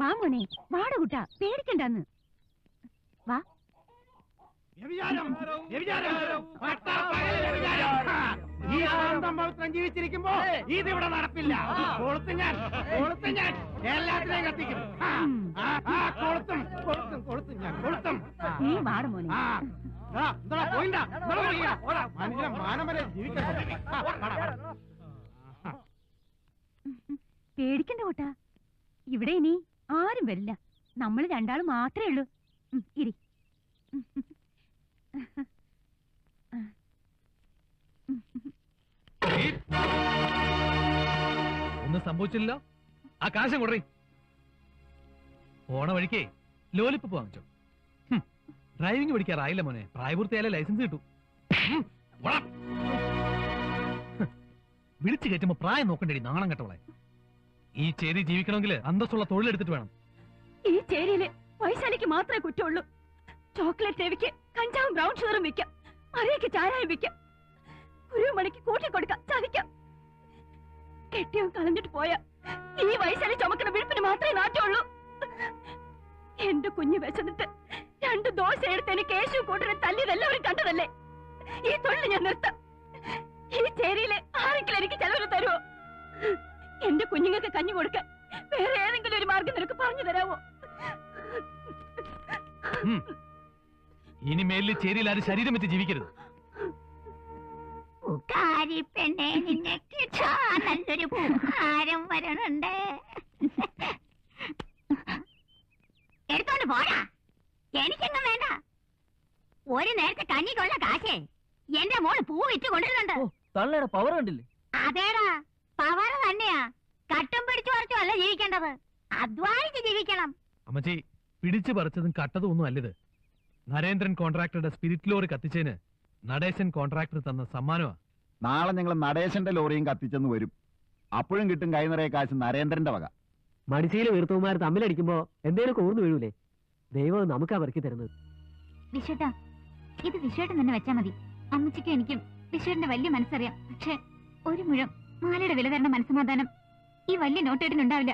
വാ മോനെ, വാട കൂട്ടാ, പേടിക്കണ്ടെന്ന്. വാ. ഈ ആനന്ദം പവിത്രം ജീവിച്ചിരിക്കുമ്പോ ഇതിവിടെ നടപ്പില്ല. കൊളുത്തും ഞാൻ എല്ലാത്തിനെയും കത്തിക്കും. കൊളുത്തും ഞാൻ കൊളുത്തും. നീ വാട മോനെ. മനുഷ്യൻ മാനം വരെ ജീവിക്കാൻ പേടിക്കണ്ട കൂട്ടാ, ഇവിടെ ഇനി ആരും വരില്ല. നമ്മൾ രണ്ടാളും മാത്രമേ ഉള്ളൂ. ഇരി. ഒന്നും സംഭവിച്ചില്ലല്ലോ. ആ കാശം കൊടുറി. പോണ വഴിക്കേ ലോലിപ്പ് വാങ്ങിച്ചോ. ഡ്രൈവിംഗ് പഠിക്കാറായില്ല മോനെ, പ്രായപൂർത്തിയായാലേ ലൈസൻസ് കിട്ടൂ. വിളിച്ചു കയറ്റുമ്പോ പ്രായം നോക്കണ്ടേ നാണം കെട്ടവളെ. ഈ ചേരി ജീവിക്കണമെങ്കിൽ അന്തസ്സുള്ള തൊഴിലെടുത്തിട്ട് വേണം. ഈ ചേരിയില് വൈശാലിക്ക് മാത്രമേ കുറ്റമുള്ളൂ. ചോക്ലേറ്റ് രവിക്ക് കഞ്ചാവും ബ്രൗൺ ഷുഗറും വിൽക്കാം, മറിയക്ക് ചാരായം വിൽക്കാം, ഒരു മണിക്ക് കൂട്ടിക്കൊടുക്കാം, ചതിക്കാം. കെട്ടിയും കളഞ്ഞിട്ട് പോയാ ഈ വൈശാലി ചുമക്കുന്ന വിഴുപ്പിന് മാത്രമേ നാട്ടമുള്ളൂ. എന്റെ കുഞ്ഞ് വിശന്നിട്ട് 2 ദോശ എടുത്തതിന് കേശു കൂട്ടിനെ തല്ലിയതെല്ലാവരും കണ്ടതല്ലേ. ഈ തൊഴിൽ ഞാൻ നിർത്താം. ഈ ചേരിയിലെ ആരെങ്കിലും എനിക്ക് ചെലവിന് തരുമോ? എന്റെ കുഞ്ഞുങ്ങൾക്ക് കഞ്ഞി കൊടുക്കാൻ വേറെ ഏതെങ്കിലും ഒരു മാർഗം നിനക്ക് പറഞ്ഞു തരാമോ? ഇനി മേലിൽ ചേരിയിൽ ആരും ശരീരം വെച്ച് ജീവിക്കരുത്. പെണ്ണെ, നിന്നെ നല്ലൊരു പൂഹാരം വരണുണ്ട്. എടുത്തോണ്ട് പോരാ, എനിക്കെങ്ങും വേണ്ട. ഒരു നേരത്തെ കഞ്ഞിക്കുള്ള കാശേ എന്റെ മോള് പൂ വിറ്റ് കൊണ്ടിരുന്നുണ്ട്. തള്ളയുടെ പവർ കണ്ടില്ലേ? അതേടാ, പവർ തന്നെയാ. കട്ടും പിടിച്ചു പറിച്ചും അല്ല ജീവിക്കേണ്ടത്, അധ്വാനിച്ച് ജീവിക്കണം. അമ്മച്ചി, പിടിച്ചു പറിച്ചതും കട്ടതും ഒന്നും അല്ലത്. നരേന്ദ്രൻ കോൺട്രാക്ടറുടെ സ്പിരിറ്റ് ലോറി കത്തിച്ചതിന് നടേശൻ കോൺട്രാക്ടർ തന്ന സമ്മാനമാ. നാളെ ഞങ്ങൾ നടേശന്റെ ലോറിയും കത്തിച്ചെന്ന് വരും. അപ്പോഴും കിട്ടും കൈ നിറയെ കാശ് നരേന്ദ്രന്റെ വക. മടിശയിലെ വീർത്തവന്മാർ തമ്മിലടിക്കുമ്പോ എന്തേലും ഓർന്നു വീഴൂലേ? ദൈവം നമുക്കാ വർക്കി തരുന്നത്. വിശ്വട്ടാ, ഇത് വിശ്വട്ടൻ തന്നെ വെച്ചാ മതി. അമ്മച്ചിക്കും എനിക്കും വിശ്വന്റെ വലിയ മനസ്സറിയാം. പക്ഷെ ഒരു മുഴം മാലയുടെ വില തരുന്ന മനസ്സമാധാനം ഈ വലിയ നോട്ടേട്ടിനുണ്ടാവില്ല.